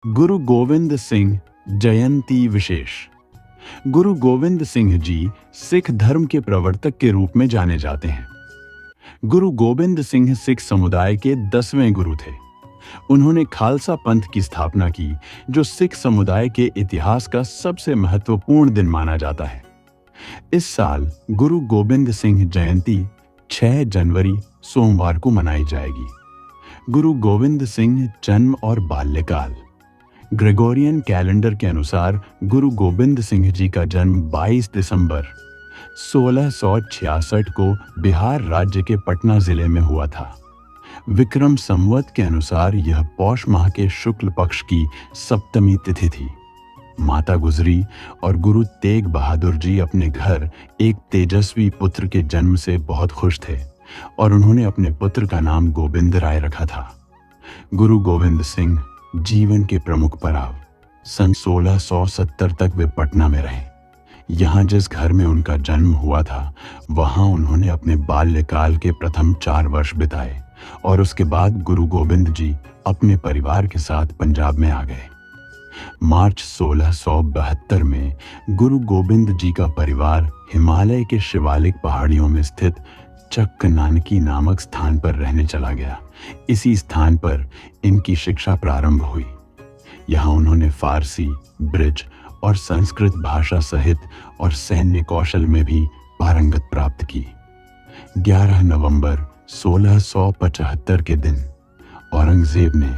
गुरु गोविंद सिंह जयंती विशेष। गुरु गोविंद सिंह जी सिख धर्म के प्रवर्तक के रूप में जाने जाते हैं। गुरु गोविंद सिंह सिख समुदाय के 10वें गुरु थे। उन्होंने खालसा पंथ की स्थापना की, जो सिख समुदाय के इतिहास का सबसे महत्वपूर्ण दिन माना जाता है। इस साल गुरु गोविंद सिंह जयंती 6 जनवरी सोमवार को मनाई जाएगी। गुरु गोविंद सिंह जन्म और बाल्यकाल। ग्रेगोरियन कैलेंडर के अनुसार गुरु गोविंद सिंह जी का जन्म 22 दिसंबर 1666 को बिहार राज्य के पटना जिले में हुआ था। विक्रम संवत के अनुसार यह पौष माह के शुक्ल पक्ष की सप्तमी तिथि थी। माता गुजरी और गुरु तेग बहादुर जी अपने घर एक तेजस्वी पुत्र के जन्म से बहुत खुश थे और उन्होंने अपने पुत्र का नाम गोविंद राय रखा था। गुरु गोविंद सिंह जीवन के प्रमुख पड़ाव। सन 1670 तक वे पटना में रहे। यहाँ जिस घर में उनका जन्म हुआ था, वहाँ उन्होंने अपने बाल्यकाल के प्रथम 4 वर्ष बिताए और उसके बाद गुरु गोविंद जी अपने परिवार के साथ पंजाब में आ गए। मार्च 1672 में गुरु गोविंद जी का परिवार हिमालय के शिवालिक पहाड़ियों में स्थित चक नानकी नामक स्थान पर रहने चला गया। इसी स्थान पर इनकी शिक्षा प्रारंभ हुई। यहाँ उन्होंने फारसी, ब्रिज और संस्कृत भाषा सहित और सैन्य कौशल में भी पारंगत प्राप्त की। 11 नवंबर 1675 के दिन औरंगजेब ने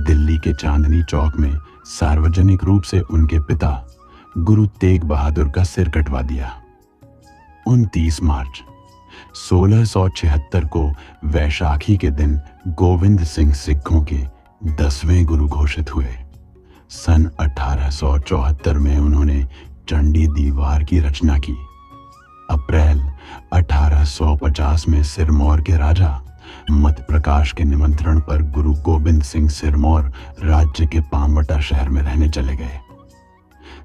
दिल्ली के चांदनी चौक में सार्वजनिक रूप से उनके पिता गुरु तेग बहादुर का सिर कटवा दिया। 29 मार्च 1676 को वैशाखी के दिन गोविंद सिंह सिखों के 10वें गुरु घोषित हुए। सन 1874 में उन्होंने चंडी दीवार की रचना की। अप्रैल 1850 में सिरमौर के राजा मत प्रकाश के निमंत्रण पर गुरु गोविंद सिंह सिरमौर राज्य के पामवटा शहर में रहने चले गए।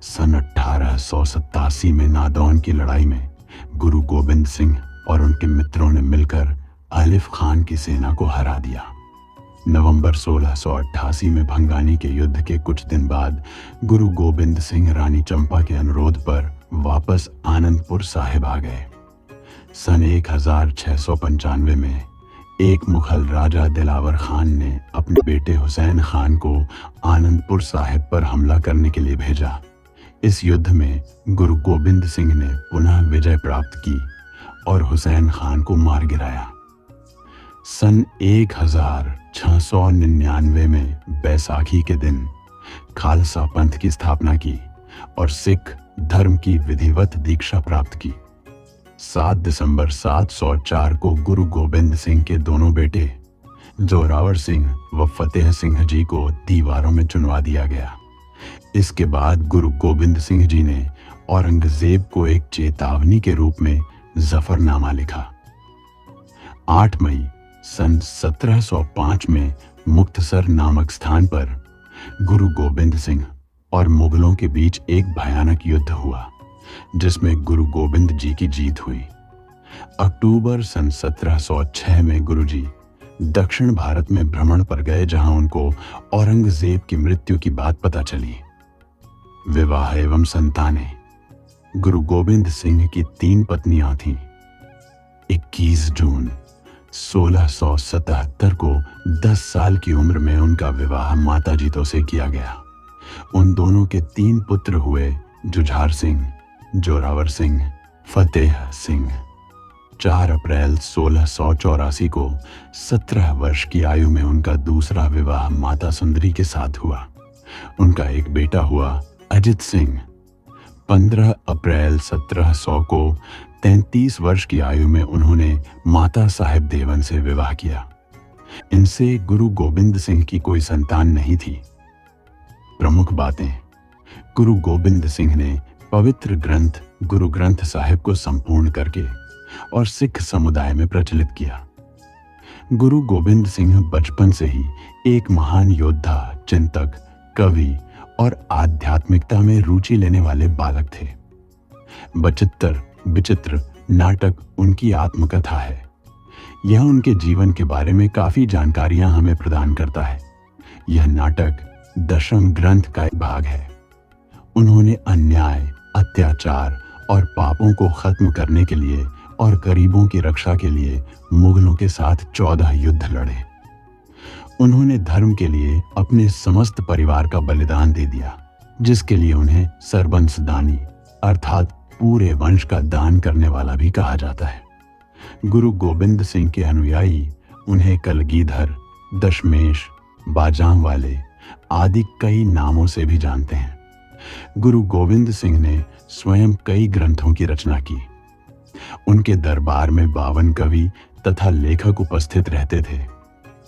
सन 1887 में नादौन की लड़ाई में गुरु गोविंद सिंह और उनके मित्रों ने मिलकर आलिफ खान की सेना को हरा दिया। नवंबर 1688 में भंगानी के युद्ध के कुछ दिन बाद गुरु गोविंद सिंह रानी चंपा के अनुरोध पर वापस आनंदपुर साहिब आ गए। सन 1695 में एक मुगल राजा दिलावर खान ने अपने बेटे हुसैन खान को आनंदपुर साहिब पर हमला करने के लिए भेजा। इस युद्ध में गुरु गोविंद सिंह ने पुनः विजय प्राप्त की और हुसैन खान को मार गिराया। सन 1699 में बैसाखी के दिन खालसा पंथ की स्थापना की और सिख धर्म की विधिवत दीक्षा प्राप्त की। 7 दिसंबर 704 को गुरु गोविंद सिंह के दोनों बेटे जोरावर सिंह व फतेह सिंह जी को दीवारों में चुनवा दिया गया। इसके बाद गुरु गोविंद सिंह जी ने औरंगजेब को एक चेतावनी के रूप में जफरनामा लिखा। 8 मई सन 1705 में मुक्तसर नामक स्थान पर गुरु गोविंद सिंह और मुगलों के बीच एक भयानक युद्ध हुआ, जिसमें गुरु गोविंद जी की जीत हुई। अक्टूबर सन 1706 में गुरुजी दक्षिण भारत में भ्रमण पर गए, जहां उनको औरंगजेब की मृत्यु की बात पता चली। विवाह एवं संतानें। गुरु गोविंद सिंह की 3 पत्नियां थीं। 21 जून 1677 को 10 साल की उम्र में उनका विवाह माता जीतो से किया गया। उन दोनों के 3 पुत्र हुए, जुझार सिंह, जोरावर सिंह, फतेह सिंह। 4 अप्रैल 1684 को 17 वर्ष की आयु में उनका दूसरा विवाह माता सुंदरी के साथ हुआ। उनका एक बेटा हुआ, अजित सिंह। 15 अप्रैल 1700 को 33 वर्ष की आयु में उन्होंने माता साहेब देवन से विवाह किया। इनसे गुरु गोविंद सिंह की कोई संतान नहीं थी। प्रमुख बातें। गुरु गोविंद सिंह ने पवित्र ग्रंथ गुरु ग्रंथ साहिब को संपूर्ण करके और सिख समुदाय में प्रचलित किया। गुरु गोविंद सिंह बचपन से ही एक महान योद्धा, चिंतक, कवि और आध्यात्मिकता में रुचि लेने वाले बालक थे। बचित्र विचित्र नाटक उनकी आत्मकथा है। यह उनके जीवन के बारे में काफी जानकारियां हमें प्रदान करता है। यह नाटक दशम ग्रंथ का एक भाग है। उन्होंने अन्याय, अत्याचार और पापों को खत्म करने के लिए और गरीबों की रक्षा के लिए मुगलों के साथ 14 युद्ध लड़े। उन्होंने धर्म के लिए अपने समस्त परिवार का बलिदान दे दिया, जिसके लिए उन्हें सरबंसदानी अर्थात पूरे वंश का दान करने वाला भी कहा जाता है। गुरु गोविंद सिंह के अनुयायी उन्हें कलगीधर, दशमेश, बाजाम वाले आदि कई नामों से भी जानते हैं। गुरु गोविंद सिंह ने स्वयं कई ग्रंथों की रचना की। उनके दरबार में 52 कवि तथा लेखक उपस्थित रहते थे,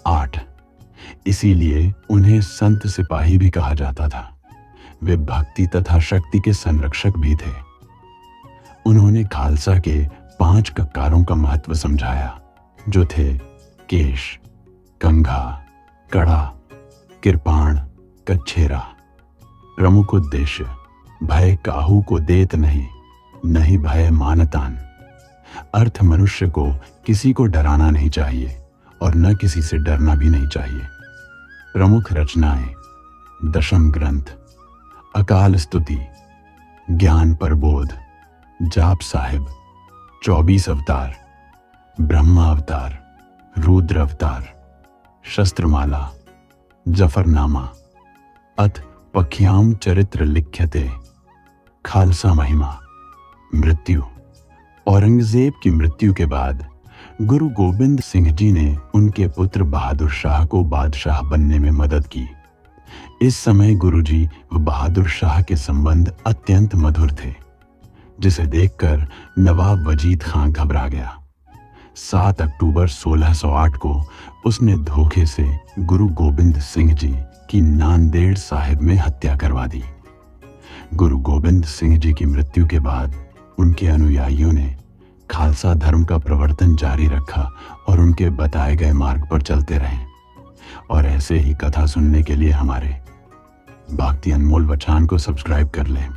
8। इसीलिए उन्हें संत सिपाही भी कहा जाता था। वे भक्ति तथा शक्ति के संरक्षक भी थे। उन्होंने खालसा के 5 कक्कारों का महत्व समझाया, जो थे केश, कंघा, कड़ा, कृपाण, कच्छेरा। प्रमुख उद्देश्य भय काहू को देत नहीं, नहीं भय मानतान। अर्थ मनुष्य को किसी को डराना नहीं चाहिए और न किसी से डरना भी नहीं चाहिए। प्रमुख रचनाएं: दशम ग्रंथ, अकाल स्तुति, ज्ञान प्रबोध, जाप साहिब, 24 अवतार, ब्रह्मा अवतार, रुद्र अवतार, शस्त्रमाला, जफरनामा, अथ पख्याम चरित्र लिख्यते, खालसा महिमा, मृत्यु। औरंगजेब की मृत्यु के बाद गुरु गोविंद सिंह जी ने उनके पुत्र बहादुर शाह को बादशाह बनने में मदद की। इस समय गुरुजी व बहादुर शाह के संबंध अत्यंत मधुर थे, जिसे देखकर नवाब वजीद खां घबरा गया। 7 अक्टूबर 1608 को उसने धोखे से गुरु गोविंद सिंह जी की नांदेड़ साहिब में हत्या करवा दी। गुरु गोविंद सिंह जी की मृत्यु के बाद उनके अनुयायियों ने खालसा धर्म का प्रवर्तन जारी रखा और उनके बताए गए मार्ग पर चलते रहे। और ऐसे ही कथा सुनने के लिए हमारे भक्ति अनमोल वचान को सब्सक्राइब कर लें।